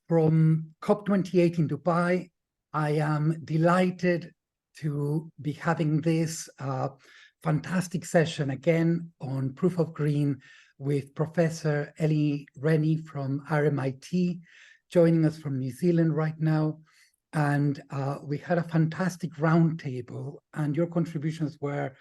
From COP28 in Dubai, I am delighted to be having this fantastic session again on Proof of Green with Professor Ellie Rennie from RMIT, joining us from New Zealand right now. And we had a fantastic roundtable, and your contributions were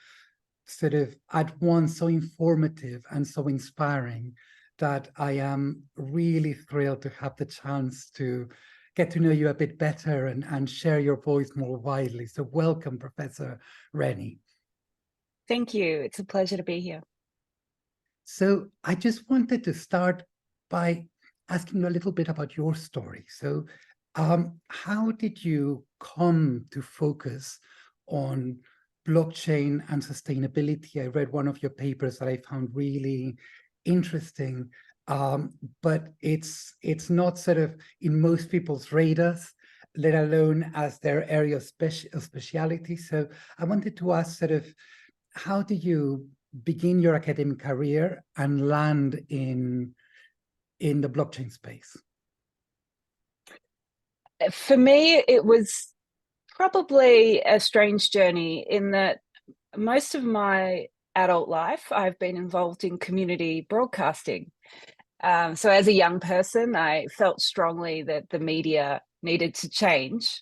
sort of at once so informative and so inspiring that I am really thrilled to have the chance to get to know you a bit better and share your voice more widely. So welcome, Professor Rennie. Thank you. It's a pleasure to be here. So I just wanted to start by asking you a little bit about your story. So how did you come to focus on blockchain and sustainability? I read one of your papers that I found really interesting, but it's not sort of in most people's radars, let alone as their area of speciality. So I wanted to ask sort of, how do you begin your academic career and land in the blockchain space? For me, it was probably a strange journey in that most of my adult life, I've been involved in community broadcasting. So as a young person, I felt strongly that the media needed to change.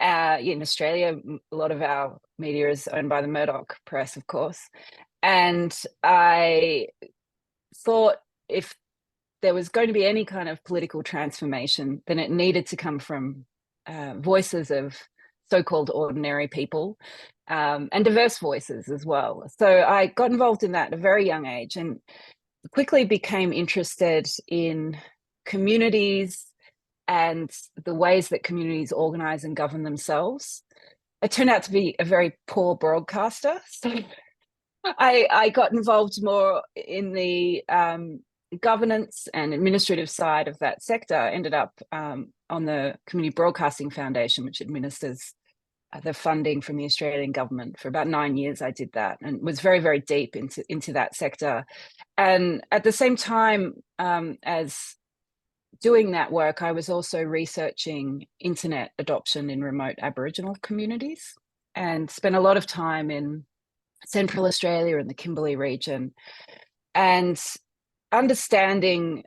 In Australia, a lot of our media is owned by the Murdoch press, of course. And I thought if there was going to be any kind of political transformation, then it needed to come from voices of so-called ordinary people, and diverse voices as well. So I got involved in that at a very young age and quickly became interested in communities and the ways that communities organize and govern themselves. I turned out to be a very poor broadcaster, so I got involved more in the governance and administrative side of that sector. I ended up on the Community Broadcasting Foundation, which administers the funding from the Australian government. For about 9 years, I did that and was very, very deep into that sector. And at the same time as doing that work, I was also researching internet adoption in remote Aboriginal communities and spent a lot of time in Central Australia and the Kimberley region, and understanding,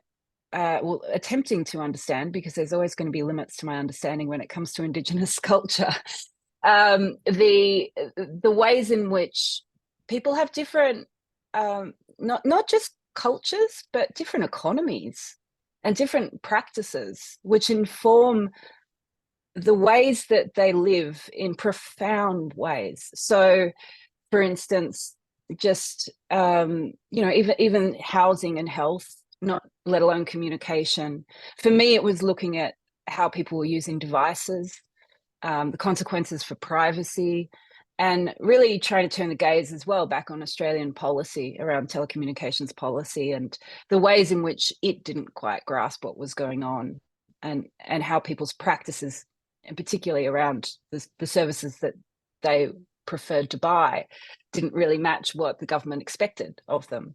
attempting to understand, because there's always going to be limits to my understanding when it comes to Indigenous culture, the ways in which people have different, not just cultures, but different economies and different practices, which inform the ways that they live in profound ways. So, for instance, just even housing and health, not let alone communication. For me, it was looking at how people were using devices, the consequences for privacy, and really trying to turn the gaze as well back on Australian policy around telecommunications policy and the ways in which it didn't quite grasp what was going on, and how people's practices, and particularly around the services that they preferred to buy, didn't really match what the government expected of them.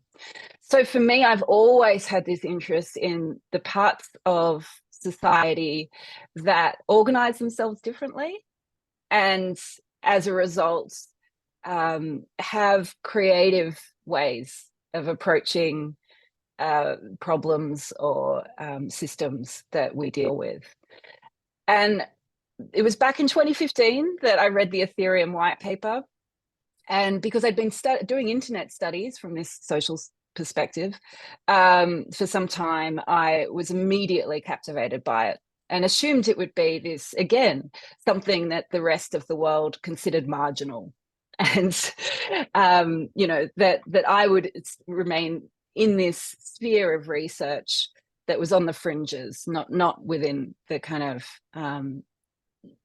So for me, I've always had this interest in the parts of society that organize themselves differently, and as a result, have creative ways of approaching problems or systems that we deal with. And it was back in 2015 that I read the Ethereum white paper. And because I'd been doing internet studies from this social perspective for some time, I was immediately captivated by it and assumed it would be this, again, something that the rest of the world considered marginal. And, that I would remain in this sphere of research that was on the fringes, not within the kind of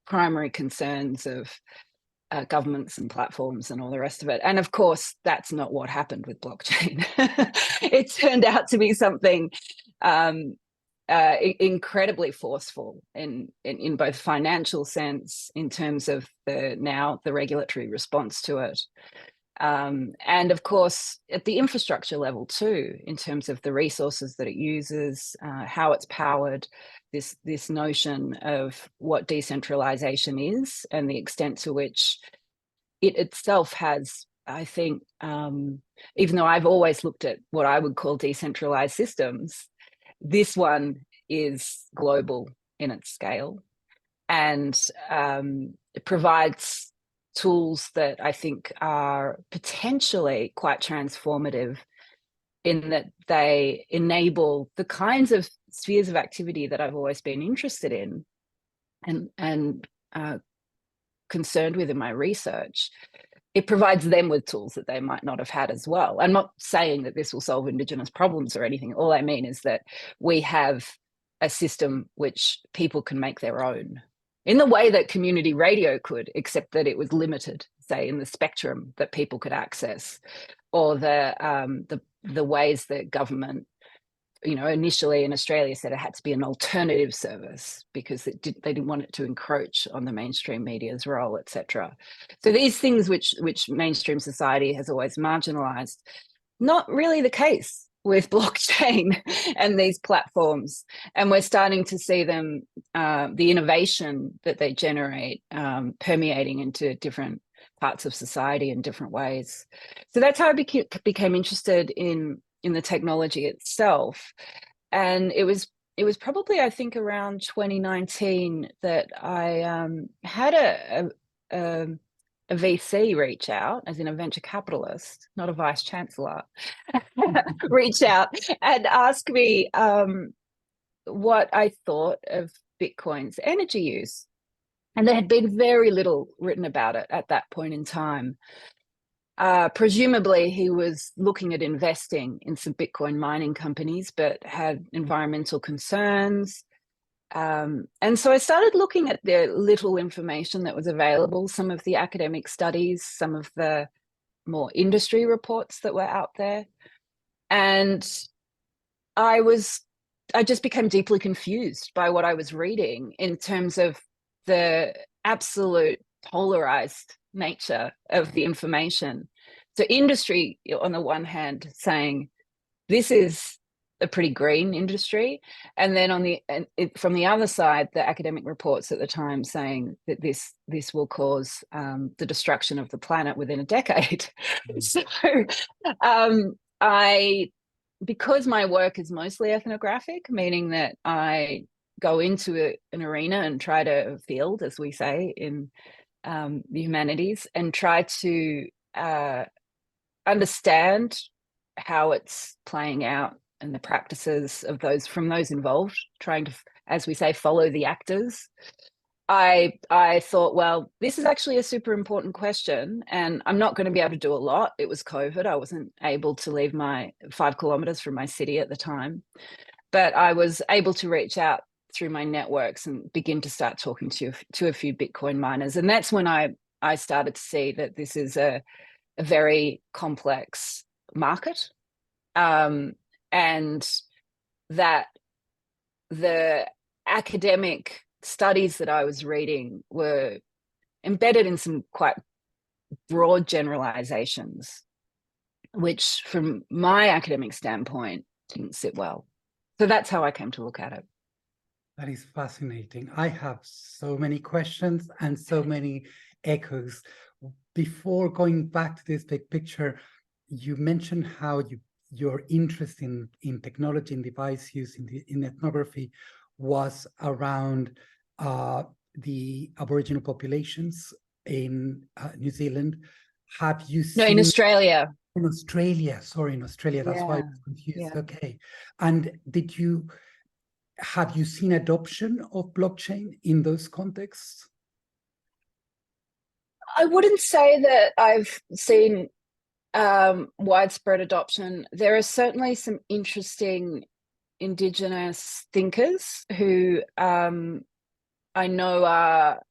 primary concerns of governments and platforms and all the rest of it. And of course, that's not what happened with blockchain. It turned out to be something incredibly forceful in both financial sense, in terms of the regulatory response to it, And of course, at the infrastructure level too, in terms of the resources that it uses, how it's powered, this notion of what decentralization is and the extent to which it itself has, I think, even though I've always looked at what I would call decentralized systems, this one is global in its scale, and it provides tools that I think are potentially quite transformative in that they enable the kinds of spheres of activity that I've always been interested in and concerned with in my research. It provides them with tools that they might not have had as well. I'm not saying that this will solve Indigenous problems or anything. All I mean is that we have a system which people can make their own, in the way that community radio could, except that it was limited, say, in the spectrum that people could access, or the ways that government, initially in Australia said it had to be an alternative service because they didn't want it to encroach on the mainstream media's role, etc. So these things which mainstream society has always marginalized, not really the case with blockchain and these platforms. And we're starting to see them, the innovation that they generate, permeating into different parts of society in different ways. So that's how I became interested in the technology itself. And it was probably, I think, around 2019 that I had a VC reach out, as in a venture capitalist, not a vice chancellor, reach out and ask me what I thought of Bitcoin's energy use. And there had been very little written about it at that point in time. Presumably he was looking at investing in some Bitcoin mining companies, but had environmental concerns. And so I started looking at the little information that was available, some of the academic studies, some of the more industry reports that were out there. And I just became deeply confused by what I was reading in terms of the absolute polarized nature of the information. So industry, on the one hand, saying this is a pretty green industry, and then from the other side, the academic reports at the time saying that this will cause the destruction of the planet within a decade. So because my work is mostly ethnographic, meaning that I go into an arena and try to field, as we say in the humanities, and try to understand how it's playing out and the practices of those involved, trying to, as we say, follow the actors. I thought, well, this is actually a super important question, and I'm not going to be able to do a lot. It was COVID. I wasn't able to leave my 5 kilometers from my city at the time, but I was able to reach out through my networks and begin to start talking to a few Bitcoin miners. And that's when I started to see that this is a very complex market, and that the academic studies that I was reading were embedded in some quite broad generalizations, which from my academic standpoint didn't sit well. So that's how I came to look at it. That is fascinating. I have so many questions and so many echoes. Before going back to this big picture, you mentioned how your interest in technology and device use in ethnography was around the Aboriginal populations in New Zealand. Have you seen... No, in Australia. In Australia, sorry, in Australia. That's why I was confused. Yeah. Okay. And have you seen adoption of blockchain in those contexts? I wouldn't say that I've seen widespread adoption. There are certainly some interesting Indigenous thinkers who I know are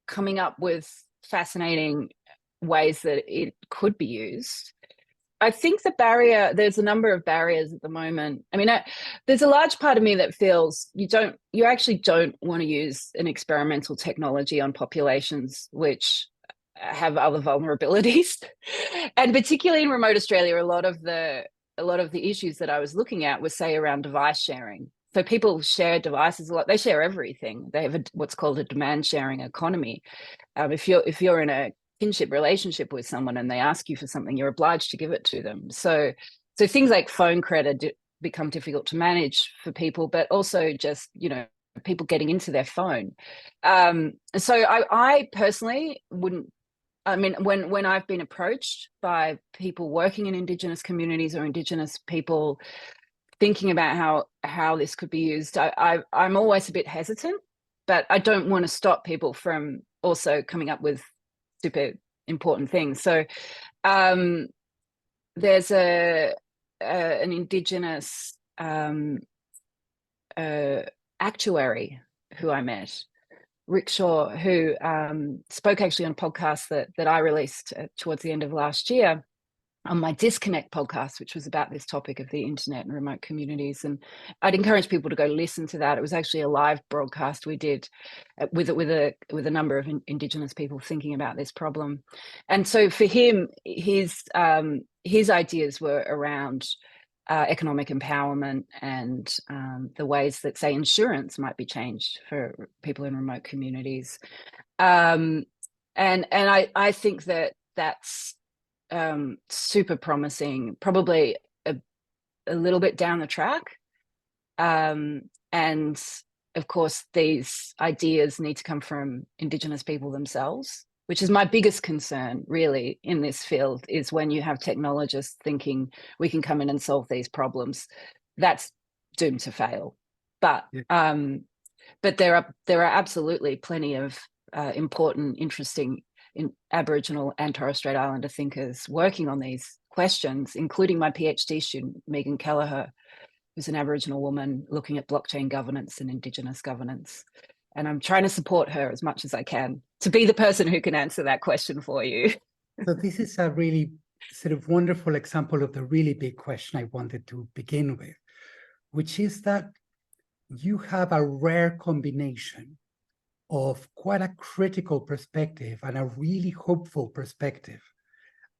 coming up with fascinating ways that it could be used. I think there's a number of barriers at the moment. I mean, there's a large part of me that feels you actually don't want to use an experimental technology on populations which have other vulnerabilities. And particularly in remote Australia, a lot of the issues that I was looking at was, say, around device sharing. So people share devices a lot. They share everything. They have what's called a demand sharing economy. If you're in a kinship relationship with someone and they ask you for something, you're obliged to give it to them. So things like phone credit become difficult to manage for people, but also just, you know, people getting into their phone. So I personally wouldn't. I mean, when I've been approached by people working in Indigenous communities or Indigenous people thinking about how this could be used, I'm always a bit hesitant, but I don't want to stop people from also coming up with super important things. So there's an Indigenous actuary who I met, Rick Shaw, who spoke actually on a podcast that I released towards the end of last year on my Disconnect podcast, which was about this topic of the internet and remote communities. And I'd encourage people to go listen to that. It was actually a live broadcast we did with a number of Indigenous people thinking about this problem. And so for him, his ideas were around economic empowerment and the ways that, say, insurance might be changed for people in remote communities. And I think that that's super promising, probably a little bit down the track. And of course, these ideas need to come from Indigenous people themselves, which is my biggest concern really in this field, is when you have technologists thinking we can come in and solve these problems, that's doomed to fail. But there are absolutely plenty of important, interesting in Aboriginal and Torres Strait Islander thinkers working on these questions, including my PhD student, Megan Kelleher, who's an Aboriginal woman looking at blockchain governance and Indigenous governance. And I'm trying to support her as much as I can to be the person who can answer that question for you. So this is a really sort of wonderful example of the really big question I wanted to begin with, which is that you have a rare combination of quite a critical perspective and a really hopeful perspective.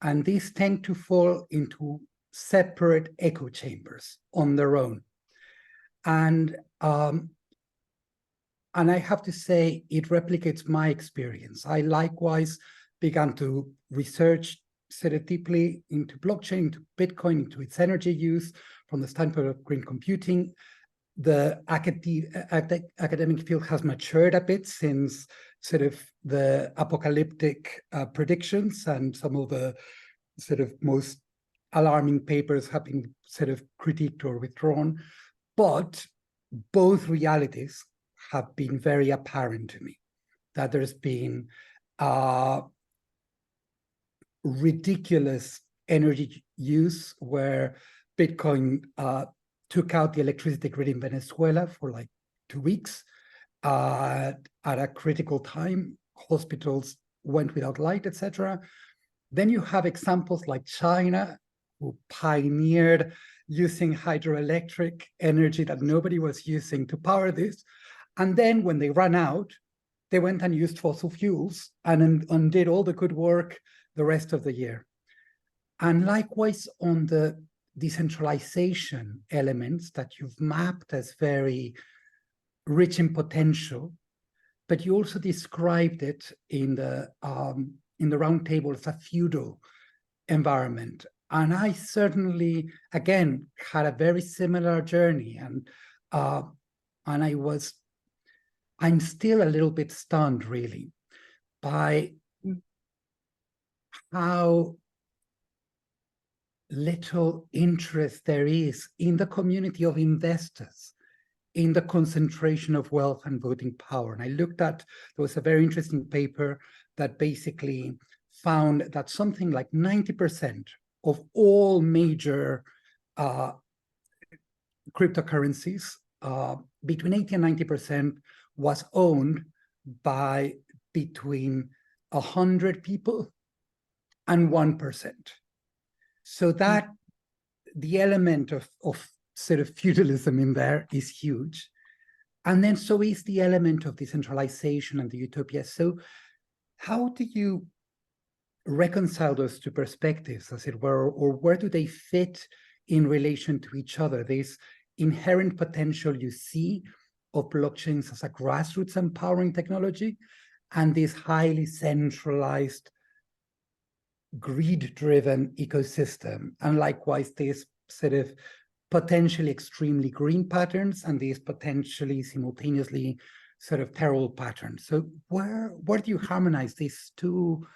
And these tend to fall into separate echo chambers on their own. And I have to say, it replicates my experience. I likewise began to research sort of deeply into blockchain, into Bitcoin, into its energy use from the standpoint of green computing. The academic field has matured a bit since sort of the apocalyptic predictions, and some of the sort of most alarming papers have been sort of critiqued or withdrawn. But both realities have been very apparent to me, that there's been ridiculous energy use where Bitcoin took out the electricity grid in Venezuela for like 2 weeks at a critical time. Hospitals went without light, etc. Then you have examples like China, who pioneered using hydroelectric energy that nobody was using to power this. And then when they ran out, they went and used fossil fuels and undid all the good work the rest of the year. And likewise on the decentralization elements that you've mapped as very rich in potential, but you also described it in the roundtable as a feudal environment. And I certainly, again, had a very similar journey, and I'm still a little bit stunned, really, by how little interest there is in the community of investors in the concentration of wealth and voting power. And I looked at, there was a very interesting paper that basically found that something like 90% of all major cryptocurrencies, between 80 and 90%, was owned by between 100 people and 1%. So that the element of sort of feudalism in there is huge. And then so is the element of decentralization and the utopia. So how do you reconcile those two perspectives, as it were, or where do they fit in relation to each other? This inherent potential you see of blockchains as a grassroots empowering technology, and this highly centralized, greed-driven ecosystem, and likewise this sort of potentially extremely green patterns and these potentially simultaneously sort of terrible patterns. So where do you harmonize these two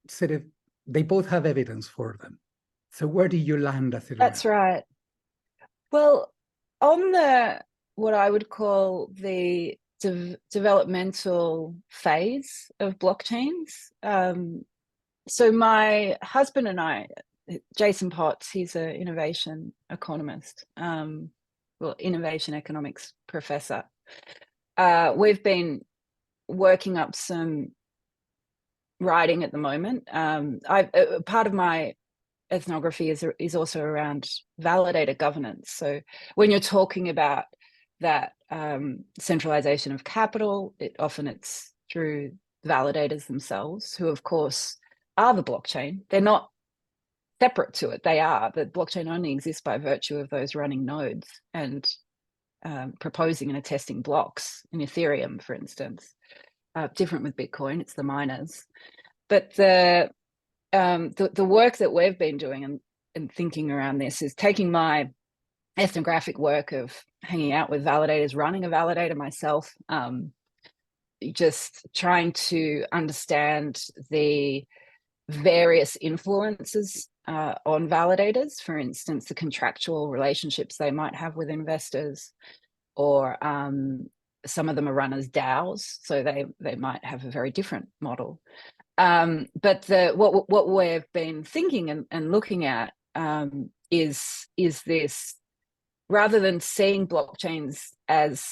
sort of, they both have evidence for them. So where do you land as it were? That's right. Well, on the, what I would call the developmental phase of blockchains, so my husband and I, Jason Potts, he's an innovation economist, well, innovation economics professor. We've been working up some writing at the moment. Part of my ethnography is also around validator governance. So when you're talking about that centralization of capital, it's through validators themselves, who of course are the blockchain. They're not separate to it. They are. The blockchain only exists by virtue of those running nodes and proposing and attesting blocks in Ethereum, for instance. Different with Bitcoin, it's the miners. But the work that we've been doing and thinking around this is taking my ethnographic work of hanging out with validators, running a validator myself, just trying to understand the various influences on validators, for instance, the contractual relationships they might have with investors, or some of them are run as DAOs, so they might have a very different model. But what we've been thinking and looking at is this, rather than seeing blockchains as,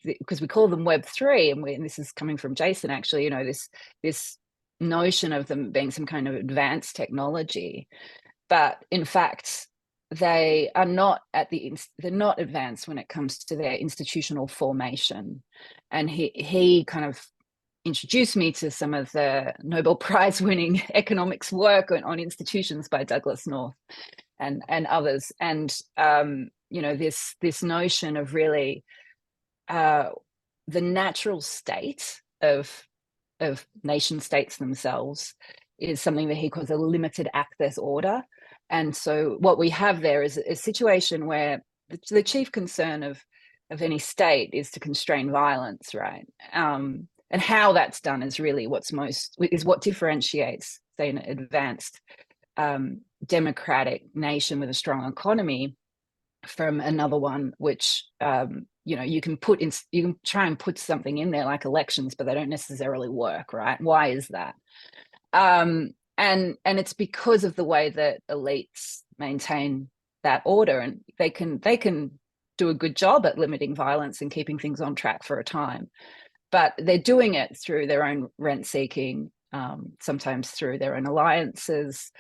because we call them Web3, and this is coming from Jason actually, you know, this notion of them being some kind of advanced technology, but in fact they are not they're not advanced when it comes to their institutional formation. And he kind of introduced me to some of the Nobel Prize winning economics work on institutions by Douglas North and others. And you know, this notion of really the natural state of nation states themselves is something that he calls a limited access order. And so what we have there is a situation where the chief concern of any state is to constrain violence, right? And how that's done is really what differentiates, say, an advanced democratic nation with a strong economy from another one which you know, you can try and put something in there like elections, but they don't necessarily work, right? Why is that? And it's because of the way that elites maintain that order, and they can do a good job at limiting violence and keeping things on track for a time, but they're doing it through their own rent seeking, sometimes through their own alliances,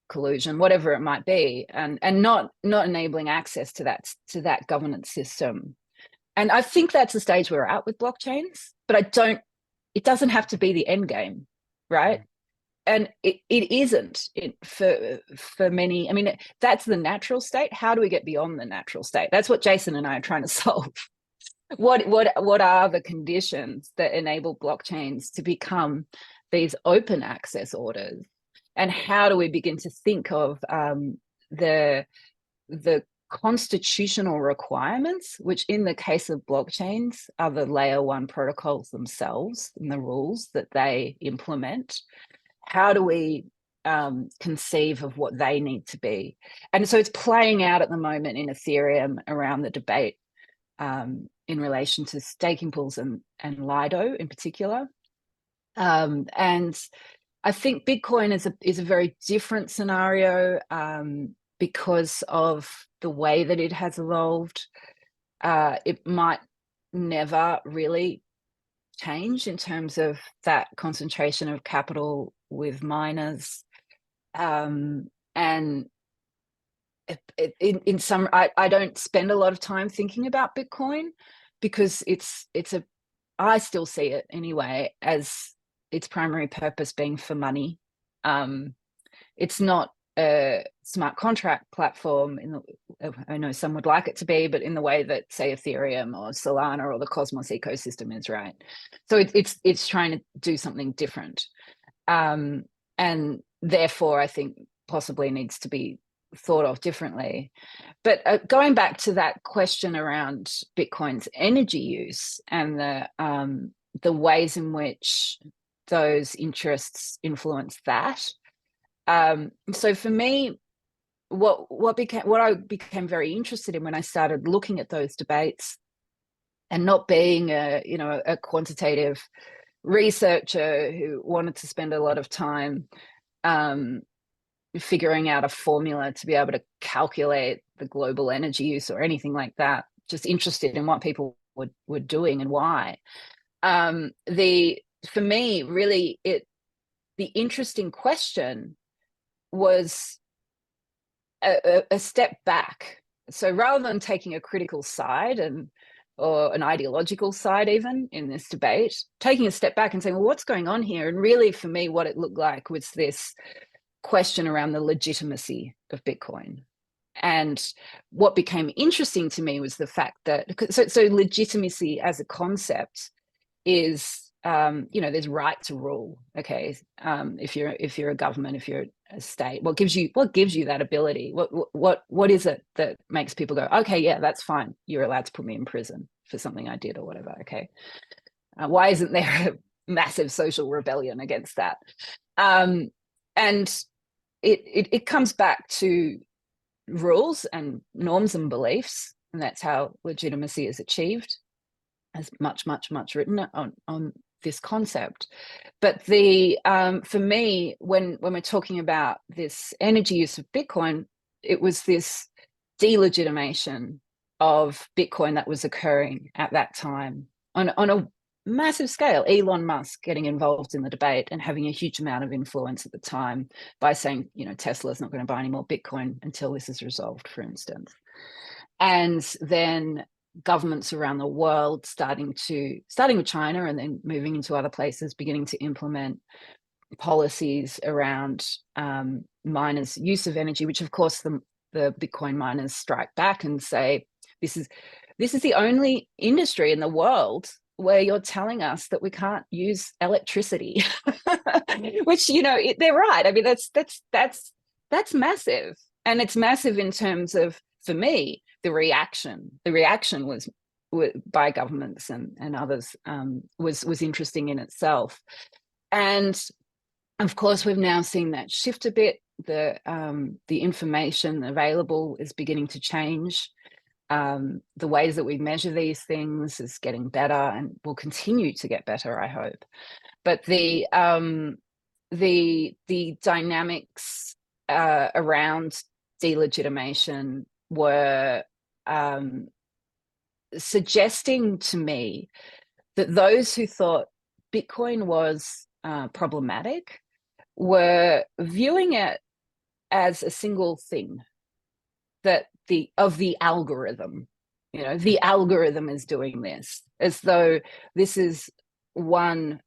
collusion, whatever it might be, and not enabling access to that governance system. And I think that's the stage we're at with blockchains, but it doesn't have to be the end game, right? And it isn't for many. I mean, that's the natural state. How do we get beyond the natural state? That's what Jason and I are trying to solve. What are the conditions that enable blockchains to become these open access orders? And how do we begin to think of the constitutional requirements, which in the case of blockchains are the layer one protocols themselves and the rules that they implement? How do we conceive of what they need to be? And so it's playing out at the moment in Ethereum around the debate in relation to staking pools and Lido in particular. And I think Bitcoin is a very different scenario because of the way that it has evolved. It might never really change in terms of that concentration of capital with miners. And in some, I don't spend a lot of time thinking about Bitcoin because I still see it anyway as its primary purpose being for money, It's not a smart contract platform I know some would like it to be, but in the way that, say, Ethereum or Solana or the Cosmos ecosystem is, right? So it's trying to do something different, and therefore I think possibly needs to be thought of differently. But going back to that question around Bitcoin's energy use and the ways in which those interests influence that. So for me, what I became very interested in when I started looking at those debates, and not being a quantitative researcher who wanted to spend a lot of time figuring out a formula to be able to calculate the global energy use or anything like that, just interested in what people were doing and why. For me, really, the interesting question was a step back. So rather than taking a critical side or an ideological side even in this debate, taking a step back and saying, well, what's going on here? And really, for me, what it looked like was this question around the legitimacy of Bitcoin. And what became interesting to me was the fact that, so legitimacy as a concept is, there's right to rule. Okay, if you're a government, if you're a state, what gives you that ability? What is it that makes people go, okay, yeah, that's fine, you're allowed to put me in prison for something I did or whatever? Okay, why isn't there a massive social rebellion against that? And it comes back to rules and norms and beliefs, and that's how legitimacy is achieved. There's much written on this concept. But for me, when we're talking about this energy use of Bitcoin, it was this delegitimation of Bitcoin that was occurring at that time on a massive scale. Elon Musk getting involved in the debate and having a huge amount of influence at the time by saying, Tesla's not going to buy any more Bitcoin until this is resolved, for instance. And then governments around the world starting with China and then moving into other places, beginning to implement policies around miners' use of energy, which of course the Bitcoin miners strike back and say, this is the only industry in the world where you're telling us that we can't use electricity. Which, they're right. I mean, that's massive. And it's massive in terms of, for me, the reaction was by governments and others was interesting in itself. And of course, we've now seen that shift a bit. The information available is beginning to change. The ways that we measure these things is getting better and will continue to get better, I hope. But the dynamics around delegitimation were suggesting to me that those who thought Bitcoin was problematic were viewing it as a single thing, that the algorithm, the algorithm is doing this, as though this is one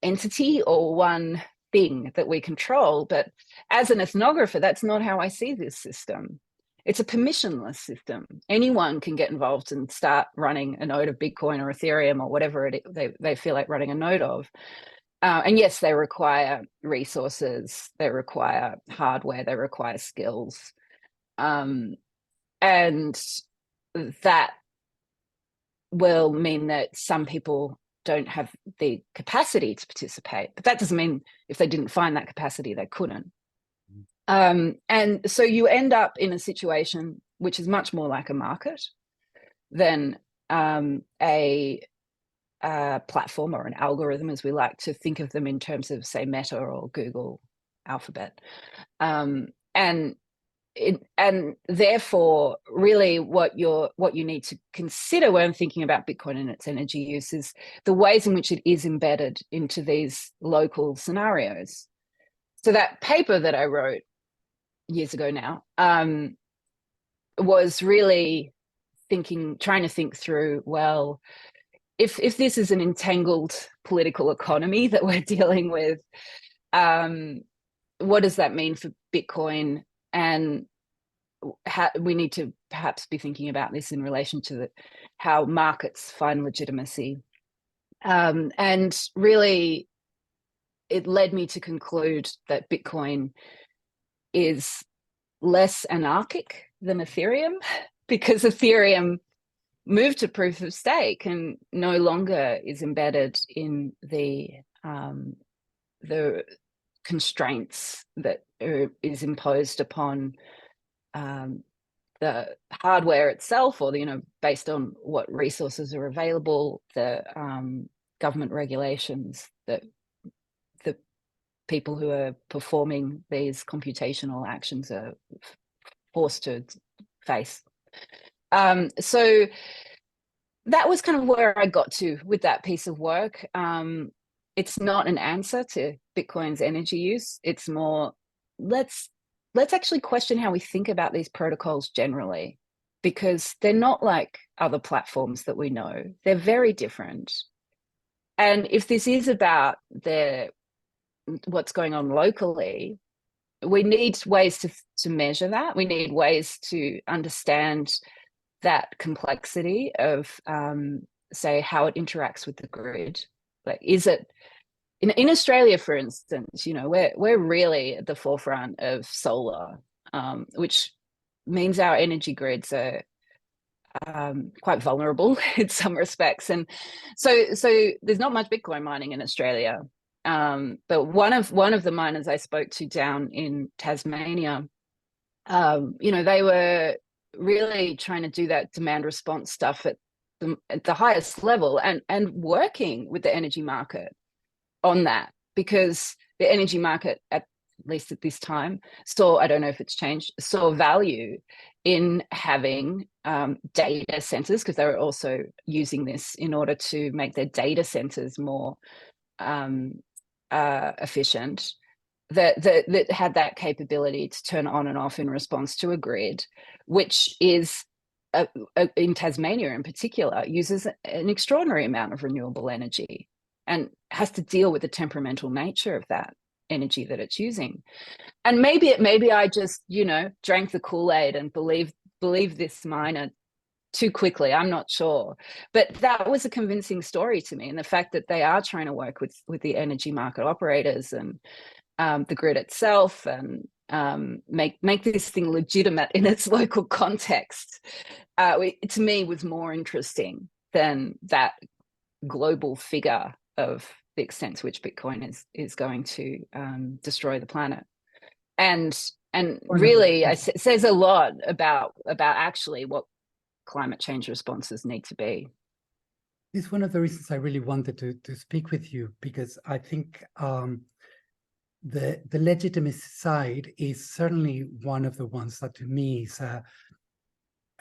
entity or one thing that we control. But as an ethnographer, that's not how I see this system. It's a permissionless system. Anyone can get involved and start running a node of Bitcoin or Ethereum or whatever they feel like running a node of. And yes, they require resources, they require hardware, they require skills. And that will mean that some people don't have the capacity to participate, but that doesn't mean if they didn't find that capacity, they couldn't. And so you end up in a situation which is much more like a market than a platform or an algorithm, as we like to think of them in terms of, say, Meta or Google, Alphabet. And therefore, really what you need to consider when thinking about Bitcoin and its energy use is the ways in which it is embedded into these local scenarios. So that paper that I wrote years ago now was really trying to think through, well, if this is an entangled political economy that we're dealing with, what does that mean for Bitcoin? And how we need to perhaps be thinking about this in relation to how markets find legitimacy. And really, it led me to conclude that Bitcoin is less anarchic than Ethereum, because Ethereum moved to proof of stake and no longer is embedded in the constraints that is imposed upon the hardware itself, or based on what resources are available, the government regulations that the people who are performing these computational actions are forced to face. So that was kind of where I got to with that piece of work. It's not an answer to Bitcoin's energy use. It's more, let's actually question how we think about these protocols generally, because they're not like other platforms that we know. They're very different. And if this is about what's going on locally, we need ways to measure that. We need ways to understand that complexity of, say, how it interacts with the grid. Like, is it in Australia, for instance, we're really at the forefront of solar, which means our energy grids are quite vulnerable in some respects. And so there's not much Bitcoin mining in Australia. But one of the miners I spoke to down in Tasmania, they were really trying to do that demand response stuff at the highest level, and working with the energy market on that, because the energy market, at least at this time, I don't know if it's changed, saw value in having data centers, because they were also using this in order to make their data centers more efficient, that had that capability to turn on and off in response to a grid, which is in Tasmania in particular, uses an extraordinary amount of renewable energy and has to deal with the temperamental nature of that energy that it's using. And maybe I just, drank the Kool-Aid and believe this miner too quickly. I'm not sure. But that was a convincing story to me. And the fact that they are trying to work with the energy market operators and the grid itself, and make this thing legitimate in its local context, to me was more interesting than that global figure of the extent to which Bitcoin is going to destroy the planet. And really, it says a lot about actually what climate change responses need to be. This is one of the reasons I really wanted to speak with you, because I think the legitimacy side is certainly one of the ones that to me is a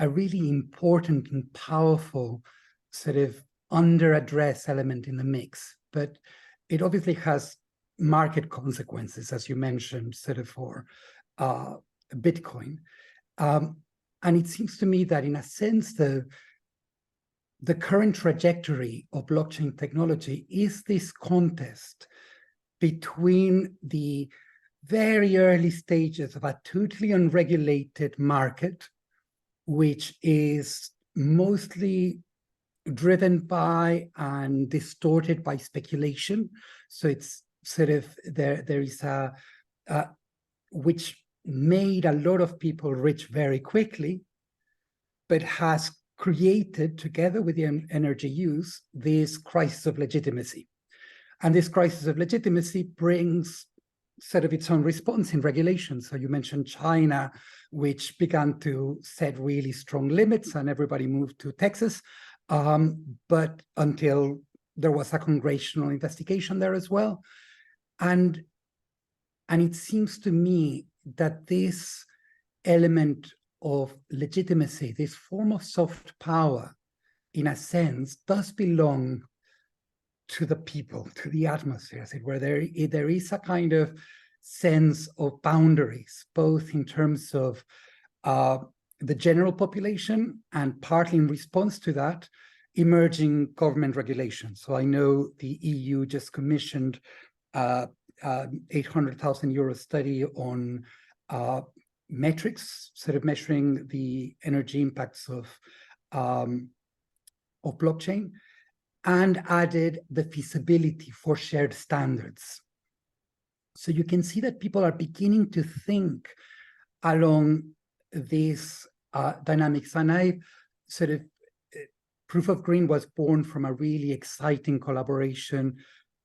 really important and powerful sort of under-addressed element in the mix. But it obviously has market consequences, as you mentioned, sort of for Bitcoin. And it seems to me that in a sense, the current trajectory of blockchain technology is this contest between the very early stages of a totally unregulated market, which is mostly driven by and distorted by speculation. So it's sort of, there is which made a lot of people rich very quickly, but has created, together with the energy use, this crisis of legitimacy. And this crisis of legitimacy brings sort of its own response in regulation. So you mentioned China, which began to set really strong limits, and everybody moved to Texas. But until there was a congressional investigation there as well. And it seems to me that this element of legitimacy, this form of soft power, in a sense, does belong to the people, to the atmosphere, as it were. There is a kind of sense of boundaries, both in terms of the general population, and partly in response to that, emerging government regulations. So I know the EU just commissioned 800,000 euro study on metrics, sort of measuring the energy impacts of blockchain, and added the feasibility for shared standards. So you can see that people are beginning to think along these dynamics. And I sort of, Proof of Green was born from a really exciting collaboration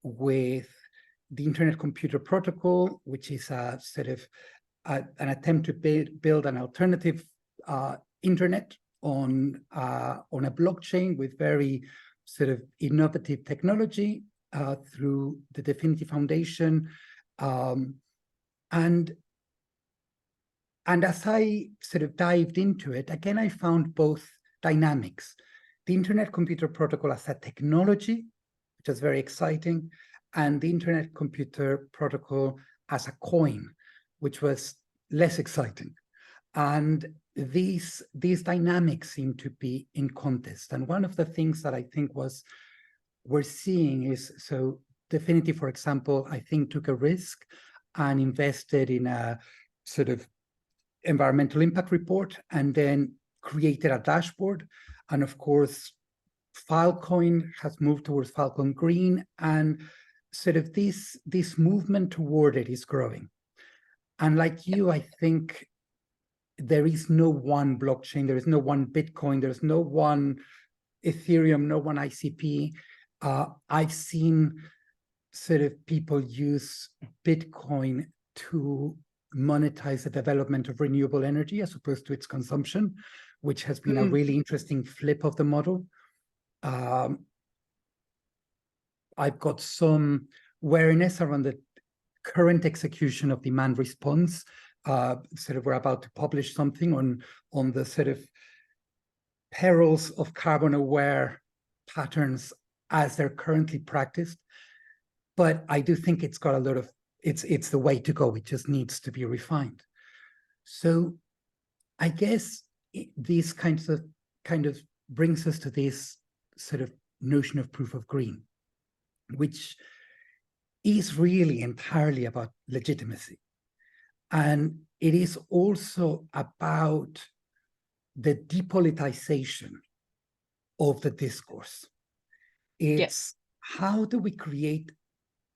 with the Internet Computer Protocol, which is a sort of an attempt to build an alternative internet on a blockchain with very sort of innovative technology through the Definity Foundation. And as I sort of dived into it, again, I found both dynamics. The Internet Computer Protocol as a technology, which is very exciting, and the Internet Computer Protocol as a coin, which was less exciting. And these dynamics seem to be in contest. And one of the things that I think we're seeing is, so Definity, for example, I think took a risk and invested in a sort of environmental impact report, and then created a dashboard. And of course, Filecoin has moved towards Filecoin Green, and sort of this movement toward it is growing. And like you, I think there is no one blockchain, there is no one Bitcoin, there's no one Ethereum, no one ICP. I've seen sort of people use Bitcoin to monetize the development of renewable energy as opposed to its consumption, which has been a really interesting flip of the model. I've got some awareness around the current execution of demand response. Sort of we're about to publish something on the sort of perils of carbon aware patterns as they're currently practiced. But I do think it's got a lot of, it's the way to go. It just needs to be refined. So I guess this kind of brings us to this sort of notion of proof of green, which is really entirely about legitimacy. And it is also about the depoliticization of the discourse. It's how do we create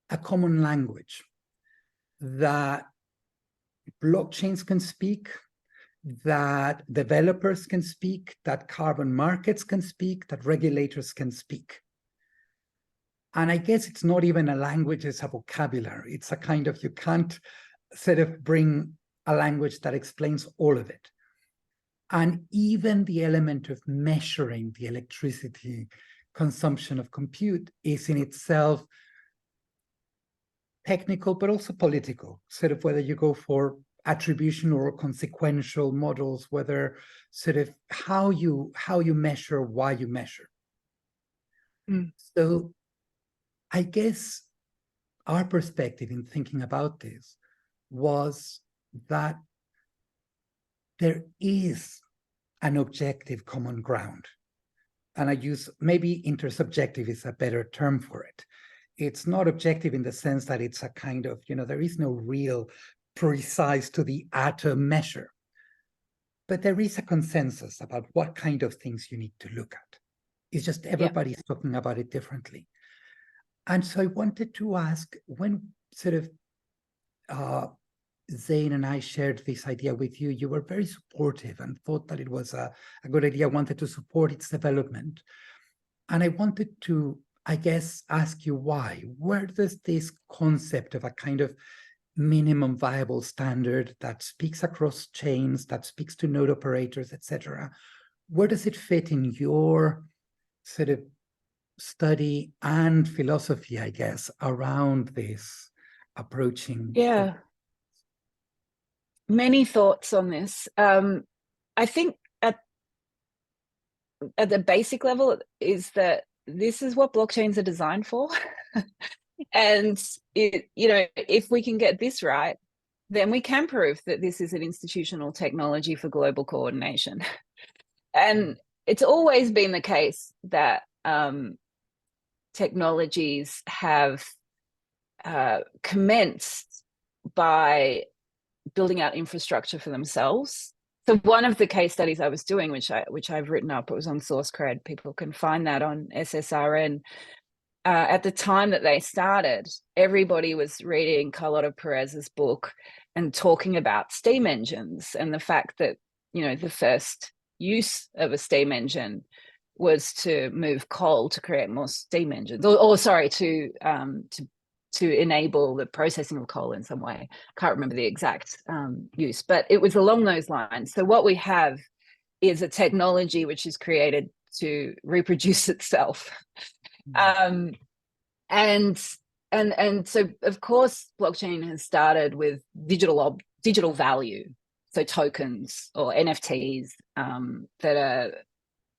a common language that blockchains can speak, that developers can speak, that carbon markets can speak, that regulators can speak. And I guess it's not even a language, it's a vocabulary. It's a kind of, you can't sort of bring a language that explains all of it. And even the element of measuring the electricity consumption of compute is in itself technical, but also political, sort of whether you go for attribution or consequential models, whether sort of how you measure, why you measure. So I guess our perspective in thinking about this was that there is an objective common ground. And I use, maybe intersubjective is a better term for it. It's not objective in the sense that it's a kind of, there is no real precise to the atom measure. But there is a consensus about what kind of things you need to look at. It's just everybody's talking about it differently. And so I wanted to ask, when sort of Zain and I shared this idea with you, you were very supportive and thought that it was a good idea, wanted to support its development. And I wanted to, I guess, ask you why. Where does this concept of a kind of minimum viable standard that speaks across chains, that speaks to node operators, etc., where does it fit in your sort of study and philosophy, I guess, around this approaching? Yeah. Many thoughts on this. I think at the basic level is that this is what blockchains are designed for. And if we can get this right, then we can prove that this is an institutional technology for global coordination. And it's always been the case that technologies have commenced by building out infrastructure for themselves. So one of the case studies I was doing, which I've written up, it was on SourceCred. People can find that on SSRN. At the time that they started, everybody was reading Carlota Perez's book and talking about steam engines and the fact that, you know, the first use of a steam engine was to move coal to create more steam engines, or sorry, to enable the processing of coal in some way. Can't remember the exact use, but it was along those lines. So what we have is a technology which is created to reproduce itself. And so of course blockchain has started with digital value, so tokens or NFTs that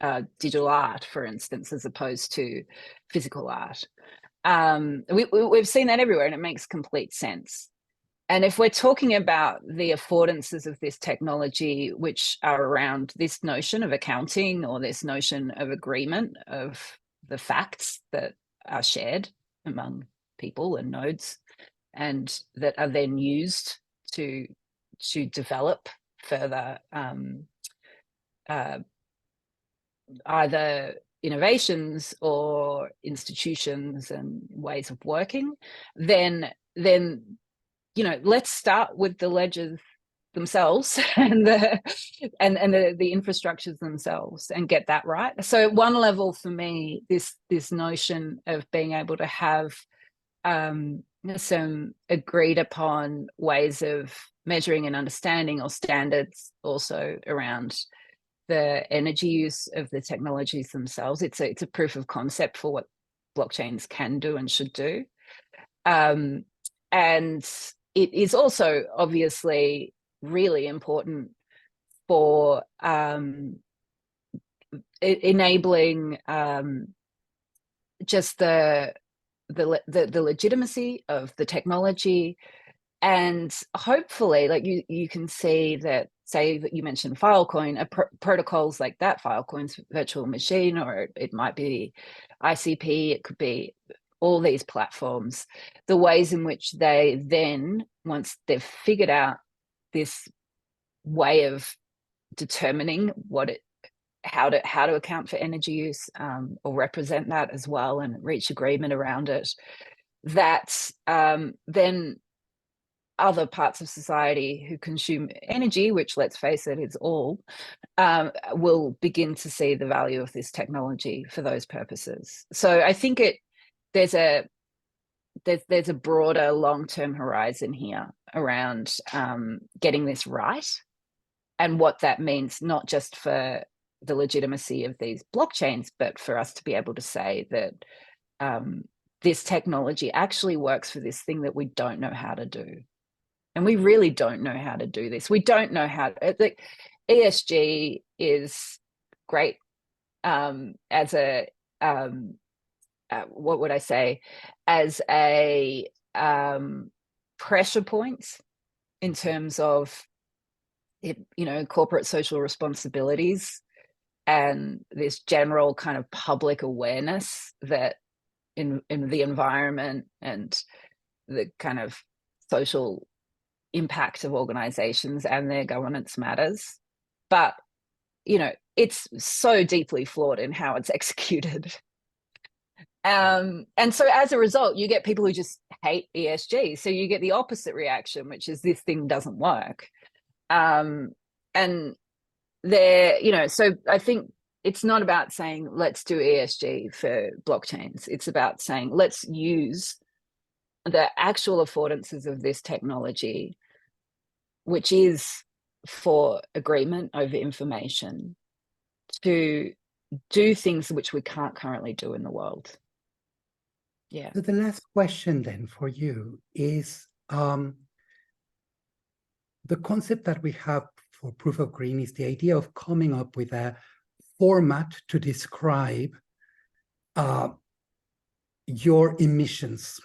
are digital art, for instance, as opposed to physical art. We've seen that everywhere, and it makes complete sense. And if we're talking about the affordances of this technology, which are around this notion of accounting or this notion of agreement of the facts that are shared among people and nodes, and that are then used to develop further either innovations or institutions and ways of working, then you know, let's start with the ledgers themselves and the infrastructures themselves and get that right. So at one level, for me, this notion of being able to have some agreed upon ways of measuring and understanding, or standards also around the energy use of the technologies themselves. It's a proof of concept for what blockchains can do and should do. And it is also obviously really important for enabling just the legitimacy of the technology. And hopefully, like you can see that, say that you mentioned Filecoin, protocols like that, Filecoin's virtual machine, or it might be ICP, it could be all these platforms, the ways in which they then, once they've figured out this way of determining how to account for energy use, or represent that as well and reach agreement around it, that then other parts of society who consume energy, which, let's face it, is all, will begin to see the value of this technology for those purposes. So I think there's a broader long-term horizon here around getting this right, and what that means, not just for the legitimacy of these blockchains, but for us to be able to say that this technology actually works for this thing that we don't know how to do. And we really don't know how to do this. We don't know how to, ESG is great as a, what would I say, as a pressure point in terms of it, you know, corporate social responsibilities and this general kind of public awareness that in the environment and the kind of social impact of organizations and their governance matters. But, you know, it's so deeply flawed in how it's executed. And so as a result, you get people who just hate ESG. So you get the opposite reaction, which is this thing doesn't work. And there, you know, so I think it's not about saying, let's do ESG for blockchains. It's about saying, let's use the actual affordances of this technology, which is for agreement over information, to do things which we can't currently do in the world. Yeah. So the last question then for you is, the concept that we have for proof of green is the idea of coming up with a format to describe your emissions,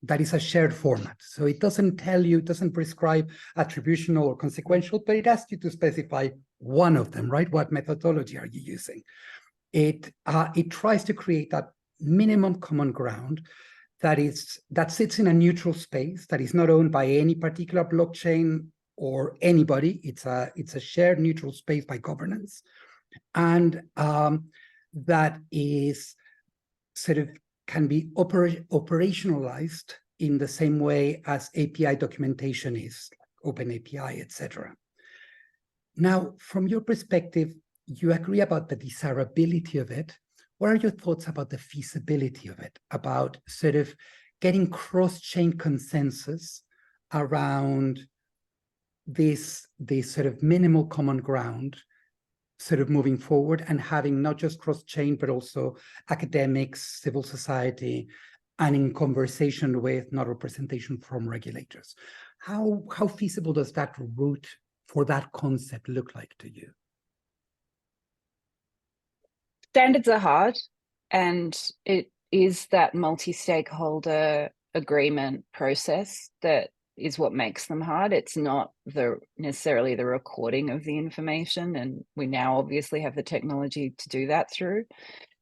that is a shared format. So it doesn't tell you, it doesn't prescribe attributional or consequential, but it asks you to specify one of them, right? What methodology are you using? It tries to create that minimum common ground that sits in a neutral space that is not owned by any particular blockchain or anybody. It's a shared neutral space by governance, and that is sort of can be operationalized in the same way as API documentation is, OpenAPI, etc. Now, from your perspective, you agree about the desirability of it. What are your thoughts about the feasibility of it, about sort of getting cross-chain consensus around this sort of minimal common ground sort of moving forward, and having not just cross-chain, but also academics, civil society, and in conversation with, not representation from regulators? How feasible does that route for that concept look like to you? Standards are hard, and it is that multi-stakeholder agreement process that is what makes them hard. It's not necessarily the recording of the information, and we now obviously have the technology to do that through.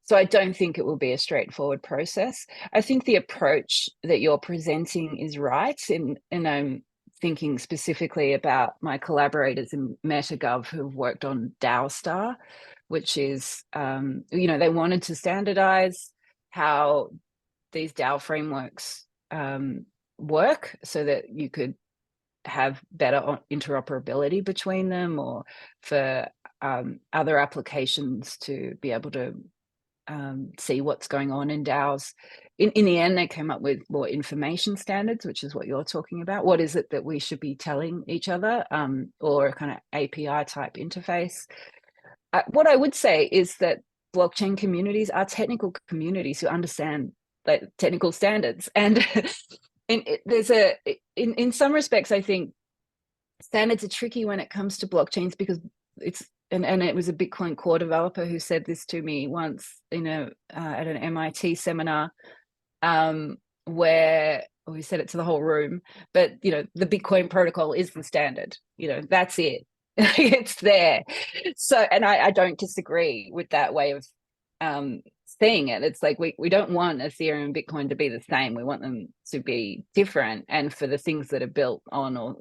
So I don't think it will be a straightforward process. I think the approach that you're presenting is right, and I'm thinking specifically about my collaborators in MetaGov who've worked on DAO-Star, which is, they wanted to standardize how these DAO frameworks work so that you could have better interoperability between them, or for other applications to be able to see what's going on in DAOs. In the end, they came up with more information standards, which is what you're talking about. What is it that we should be telling each other, or a kind of API type interface? What I would say is that blockchain communities are technical communities who understand like technical standards, and in some respects, I think standards are tricky when it comes to blockchains, because it's and it was a Bitcoin core developer who said this to me once at an MIT seminar, where he said it to the whole room, but the Bitcoin protocol is the standard, that's it. It's there. So, and I don't disagree with that way of seeing it. It's like we don't want Ethereum and Bitcoin to be the same. We want them to be different, and for the things that are built on or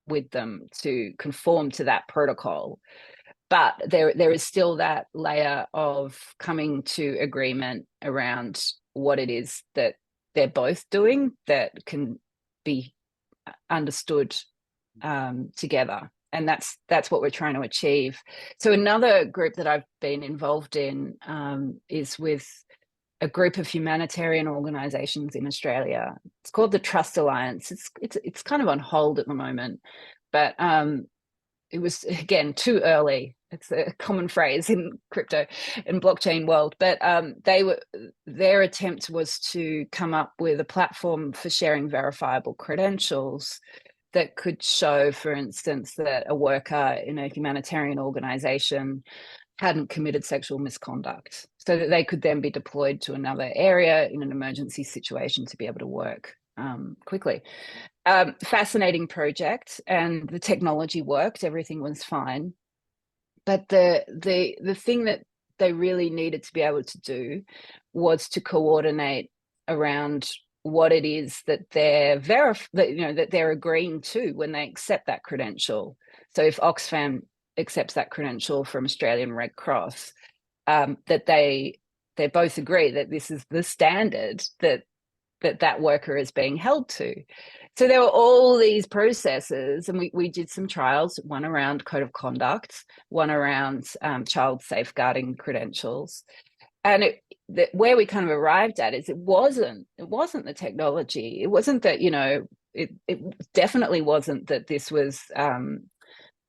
with them to conform to that protocol. But there is still that layer of coming to agreement around what it is that they're both doing that can be understood together. And that's what we're trying to achieve. So another group that I've been involved in is with a group of humanitarian organizations in Australia. It's called the Trust Alliance. It's kind of on hold at the moment, but it was, again, too early. It's a common phrase in crypto and blockchain world, but their attempt was to come up with a platform for sharing verifiable credentials that could show, for instance, that a worker in a humanitarian organization hadn't committed sexual misconduct, so that they could then be deployed to another area in an emergency situation to be able to work quickly. Fascinating project, and the technology worked, everything was fine. But the thing that they really needed to be able to do was to coordinate around what it is that they're agreeing to when they accept that credential. So if Oxfam accepts that credential from Australian Red Cross, that they both agree that this is the standard that worker is being held to. So there were all these processes, and we did some trials, one around code of conduct, one around child safeguarding credentials. And where we kind of arrived at is it wasn't the technology. It wasn't that, it definitely wasn't that this was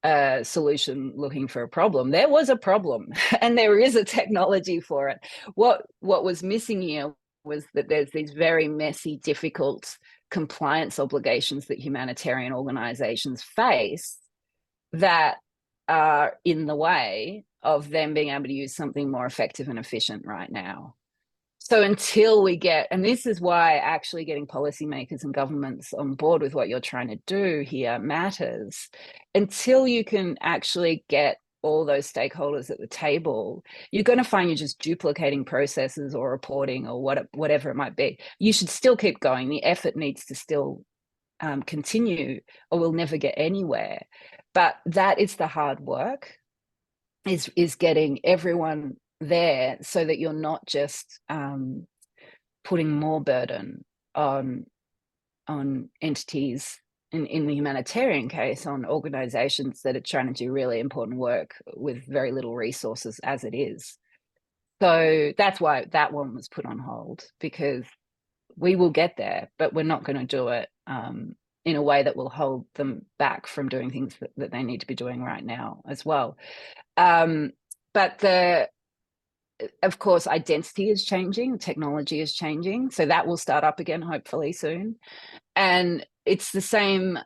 a solution looking for a problem. There was a problem, and there is a technology for it. What was missing here was that there's these very messy, difficult compliance obligations that humanitarian organizations face that are in the way of them being able to use something more effective and efficient right now. So until we get, and this is why actually getting policymakers and governments on board with what you're trying to do here matters, until you can actually get all those stakeholders at the table, you're going to find you're just duplicating processes or reporting or whatever it might be. You should still keep going. The effort needs to still continue, or we'll never get anywhere. But that is the hard work, is getting everyone there so that you're not just putting more burden on entities, in the humanitarian case, on organizations that are trying to do really important work with very little resources as it is. So that's why that one was put on hold, because we will get there, but we're not going to do it in a way that will hold them back from doing things that they need to be doing right now as well. But of course, identity is changing, technology is changing, so that will start up again, hopefully soon. And it's the same.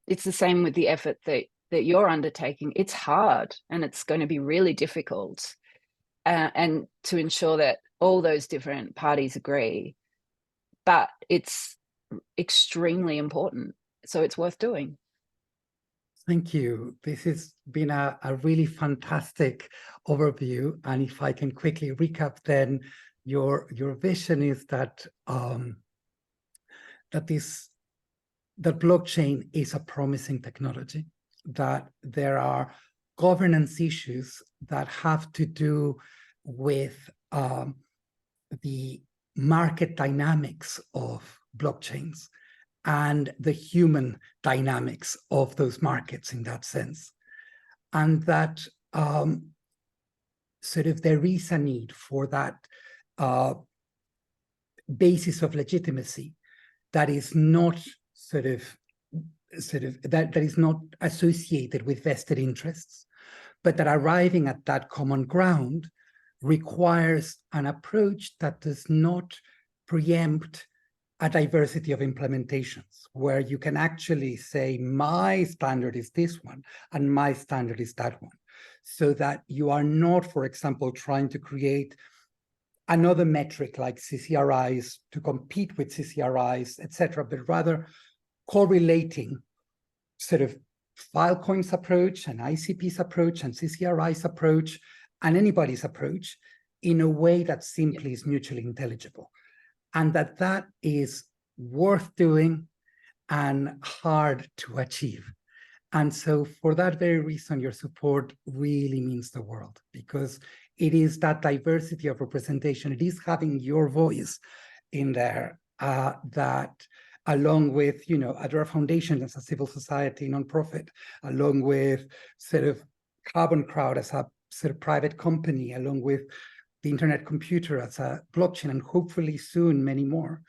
It's the same with the effort that you're undertaking. It's hard, and it's going to be really difficult, and to ensure that all those different parties agree. But it's extremely important, so it's worth doing. Thank you. This has been a really fantastic overview. And if I can quickly recap, then your vision is that that blockchain is a promising technology, that there are governance issues that have to do with the market dynamics of blockchains and the human dynamics of those markets in that sense. And that sort of there is a need for that basis of legitimacy that is not that is not associated with vested interests, but that arriving at that common ground requires an approach that does not preempt a diversity of implementations, where you can actually say, my standard is this one, and my standard is that one, so that you are not, for example, trying to create another metric like CCRIs to compete with CCRIs, etc., but rather correlating sort of Filecoin's approach and ICP's approach and CCRI's approach and anybody's approach in a way that simply is mutually intelligible. And that is worth doing and hard to achieve. And so for that very reason, your support really means the world, because it is that diversity of representation, it is having your voice in there that, along with, Adora Foundation as a civil society nonprofit, along with sort of Carbon Crowd as a sort of private company, along with the Internet Computer as a blockchain, and hopefully soon many more.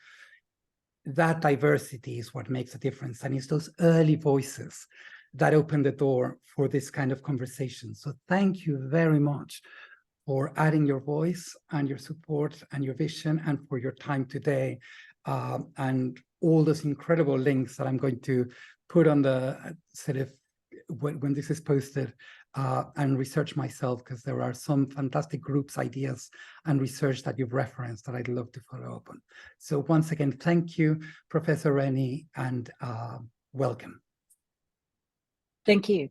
That diversity is what makes a difference. And it's those early voices that open the door for this kind of conversation. So thank you very much for adding your voice and your support and your vision, and for your time today, and all those incredible links that I'm going to put on the sort of when this is posted, and research myself, because there are some fantastic groups, ideas, and research that you've referenced that I'd love to follow up on. So once again, thank you, Professor Rennie, and welcome. Thank you.